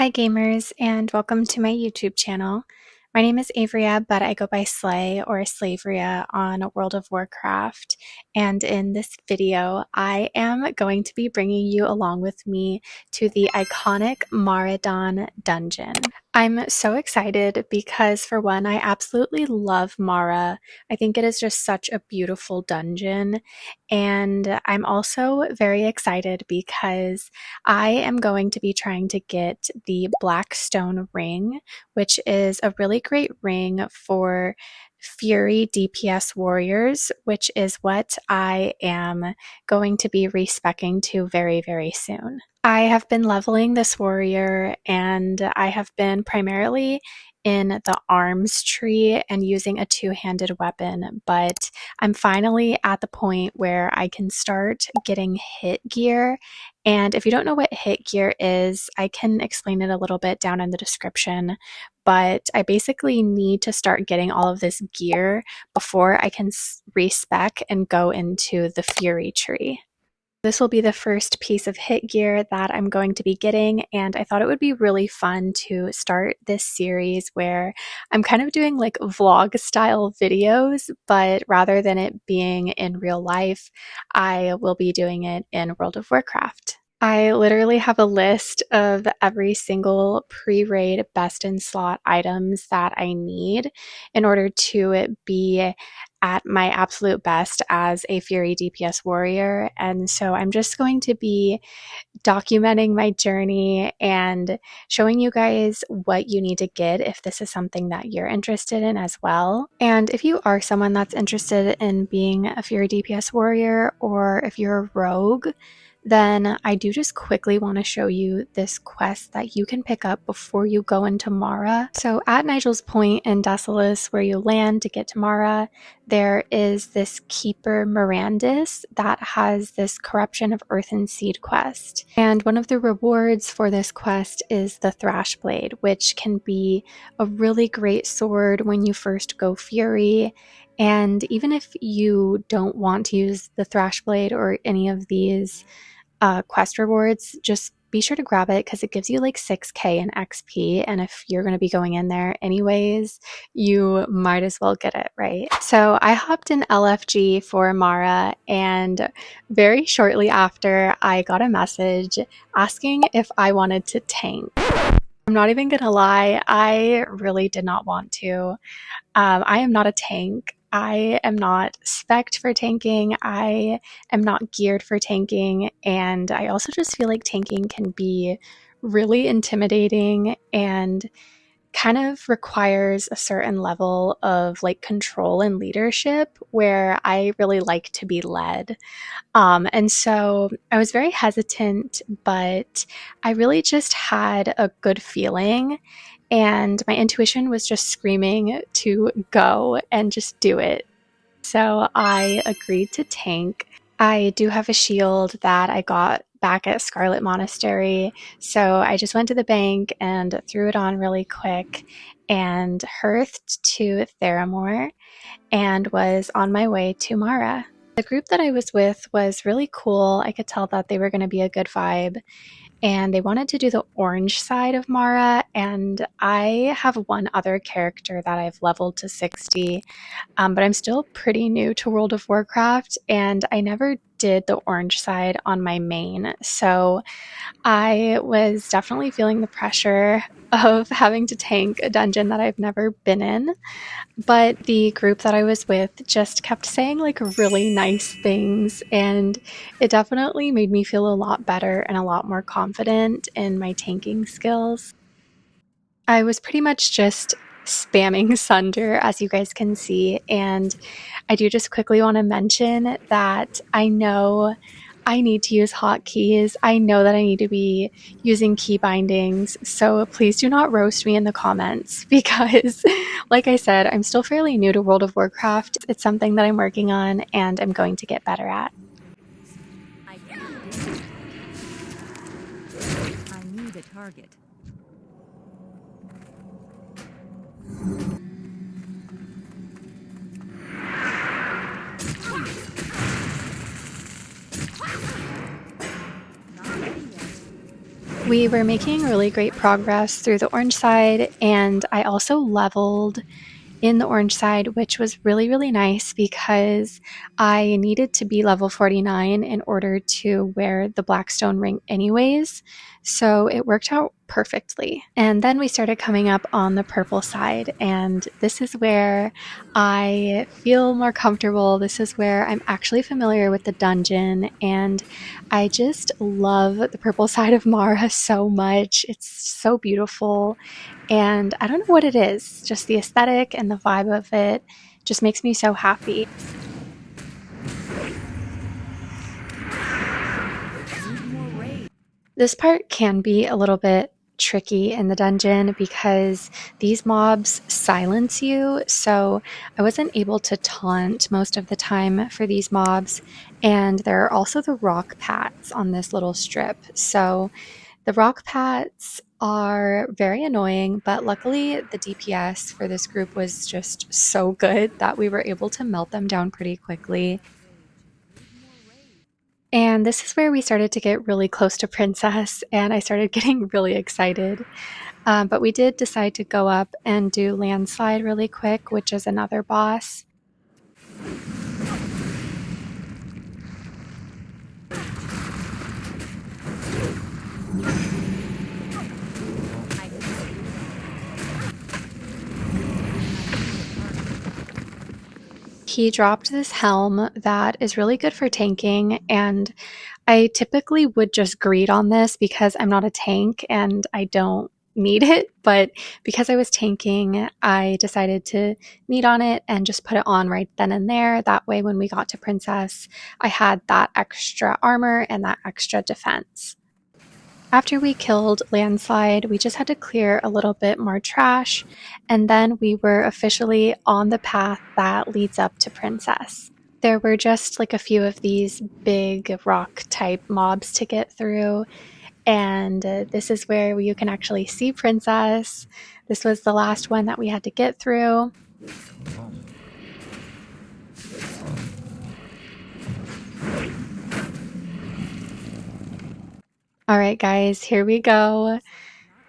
Hi gamers, and welcome to my YouTube channel. My name is Averia, but I go by Slay or Slayvria on World of Warcraft. And in this video, I am going to be bringing you along with me to the iconic Maraudon dungeon. I'm so excited because, for one, I absolutely love Mara. I think it is just such a beautiful dungeon. And I'm also very excited because I am going to be trying to get the Blackstone Ring, which is a really great ring for Fury DPS warriors, which is what I am going to be respec'ing to very, very soon. I have been leveling this warrior, and I have been primarily in the arms tree and using a two-handed weapon, but I'm finally at the point where I can start getting hit gear. And if you don't know what hit gear is, I can explain it a little bit down in the description, but I basically need to start getting all of this gear before I can respec and go into the Fury tree. This will be the first piece of hit gear that I'm going to be getting, and I thought it would be really fun to start this series where I'm kind of doing like vlog style videos, but rather than it being in real life, I will be doing it in World of Warcraft. I literally have a list of every single pre-raid best in slot items that I need in order to be at my absolute best as a Fury DPS warrior. And so I'm just going to be documenting my journey and showing you guys what you need to get if this is something that you're interested in as well. And if you are someone that's interested in being a Fury DPS warrior, or if you're a rogue, then I do just quickly want to show you this quest that you can pick up before you go into Mara. So at Nigel's Point in Desolace, where you land to get to Mara, there is this Keeper Mirandus that has this Corruption of Earth and Seed quest. And one of the rewards for this quest is the Thrash Blade, which can be a really great sword when you first go Fury. And even if you don't want to use the Thrash Blade or any of these quest rewards, just be sure to grab it because it gives you like 6k in XP, and if you're going to be going in there anyways, you might as well get it, right? So I hopped in LFG for Mara, and very shortly after I got a message asking if I wanted to tank. I'm not even gonna lie, I really did not want to. I am not a tank. I am not spec'd for tanking. I am not geared for tanking. And I also just feel like tanking can be really intimidating and kind of requires a certain level of like control and leadership, where I really like to be led. And so I was very hesitant, but I really just had a good feeling, and my intuition was just screaming to go and just do it. So I agreed to tank. I do have a shield that I got back at Scarlet Monastery, so I just went to the bank and threw it on really quick and hearthed to Theramore and was on my way to Mara. The group that I was with was really cool. I could tell that they were going to be a good vibe, and they wanted to do the orange side of Mara, and I have one other character that I've leveled to 60, but I'm still pretty new to World of Warcraft, and I never did the orange side on my main, so I was definitely feeling the pressure of having to tank a dungeon that I've never been in. But the group that I was with just kept saying like really nice things, and it definitely made me feel a lot better and a lot more confident in my tanking skills. I was pretty much just spamming Sunder, as you guys can see, and I do just quickly want to mention that I know I need to use hotkeys. I know that I need to be using key bindings, so please do not roast me in the comments because, like I said, I'm still fairly new to World of Warcraft. It's something that I'm working on and I'm going to get better at. I need a target. We were making really great progress through the orange side, and I also leveled in the orange side, which was really, really nice because I needed to be level 49 in order to wear the Blackstone Ring anyways. So it worked out perfectly. And then we started coming up on the purple side, and this is where I feel more comfortable. This is where I'm actually familiar with the dungeon, and I just love the purple side of Mara so much. It's so beautiful. And I don't know what it is, just the aesthetic and the vibe of it just makes me so happy. Need more raid. This part can be a little bit tricky in the dungeon because these mobs silence you, so I wasn't able to taunt most of the time for these mobs. And there are also the rock pats on this little strip. So the rock pats are very annoying, but luckily the DPS for this group was just so good that we were able to melt them down pretty quickly. Need more raid. And this is where we started to get really close to Princess, and I started getting really excited. But we did decide to go up and do Landslide really quick, which is another boss. I need a target. He dropped this helm that is really good for tanking, and I typically would just greed on this because I'm not a tank and I don't need it, but because I was tanking, I decided to need on it and just put it on right then and there. That way, when we got to Princess, I had that extra armor and that extra defense. After we killed Landslide, we just had to clear a little bit more trash, and then we were officially on the path that leads up to Princess. There were just like a few of these big rock type mobs to get through, and this is where you can actually see Princess. This was the last one that we had to get through. All right, guys, here we go.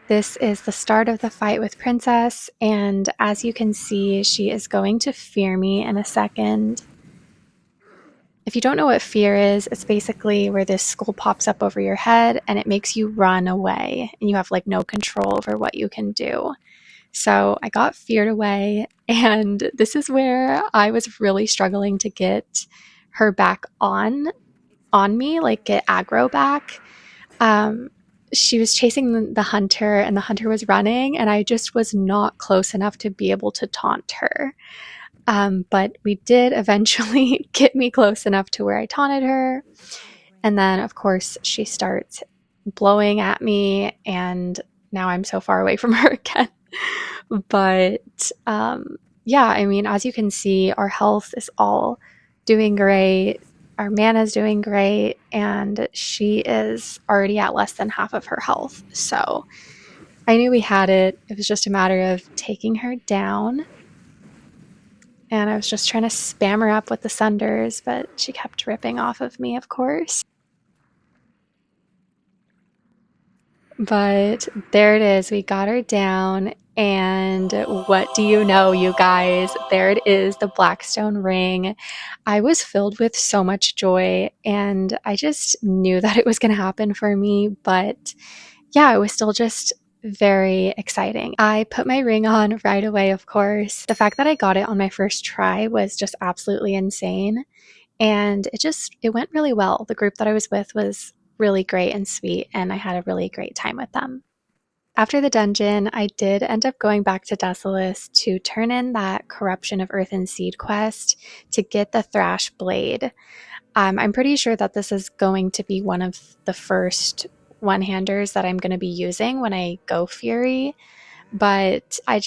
This is the start of the fight with Princess, and as you can see, she is going to fear me in a second. If you don't know what fear is, it's basically where this skull pops up over your head and it makes you run away, and you have like no control over what you can do. So I got feared away, and this is where I was really struggling to get her back on me, like get aggro back. Um, she was chasing the hunter, and the hunter was running, and I just was not close enough to be able to taunt her. But we did eventually get me close enough to where I taunted her. And then, of course, she starts blowing at me, and now I'm so far away from her again. But yeah, I mean, as you can see, our health is all doing great. Our mana's doing great, and she is already at less than half of her health. So I knew we had it. It was just a matter of taking her down. And I was just trying to spam her up with the sunders, but she kept ripping off of me, of course. But there it is. We got her down. And what do you know, you guys? There it is, the Blackstone Ring. I was filled with so much joy, and I just knew that it was going to happen for me. But yeah, it was still just very exciting. I put my ring on right away, of course. The fact that I got it on my first try was just absolutely insane. And it went really well. The group that I was with was really great and sweet, and I had a really great time with them. After the dungeon, I did end up going back to Desolace to turn in that Corruption of Earth and Seed quest to get the Thrash Blade. I'm pretty sure that this is going to be one of the first one-handers that I'm going to be using when I go Fury, but I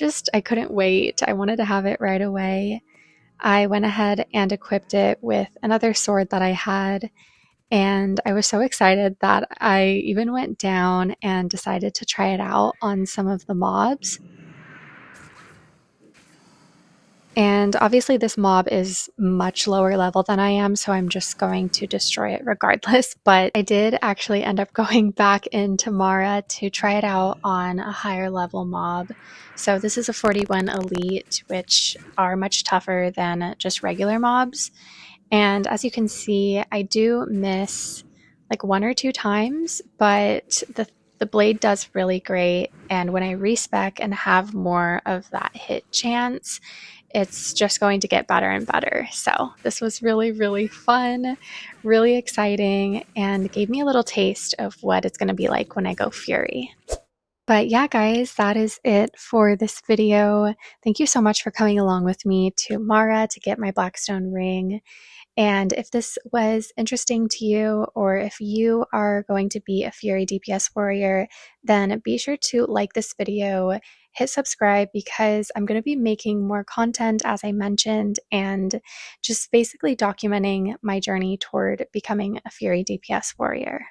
couldn't wait. I wanted to have it right away. I went ahead and equipped it with another sword that I had, and I was so excited that I even went down and decided to try it out on some of the mobs. And obviously, this mob is much lower level than I am, so I'm just going to destroy it regardless. But I did actually end up going back into Mara to try it out on a higher level mob. So this is a 41 Elite, which are much tougher than just regular mobs. And as you can see, I do miss like one or two times, but the blade does really great. And when I respec and have more of that hit chance, it's just going to get better and better. So this was really, really fun, really exciting, and gave me a little taste of what it's going to be like when I go Fury. But yeah, guys, that is it for this video. Thank you so much for coming along with me to Mara to get my Blackstone Ring. And if this was interesting to you, or if you are going to be a Fury DPS warrior, then be sure to like this video, hit subscribe, because I'm going to be making more content, as I mentioned, and just basically documenting my journey toward becoming a Fury DPS warrior.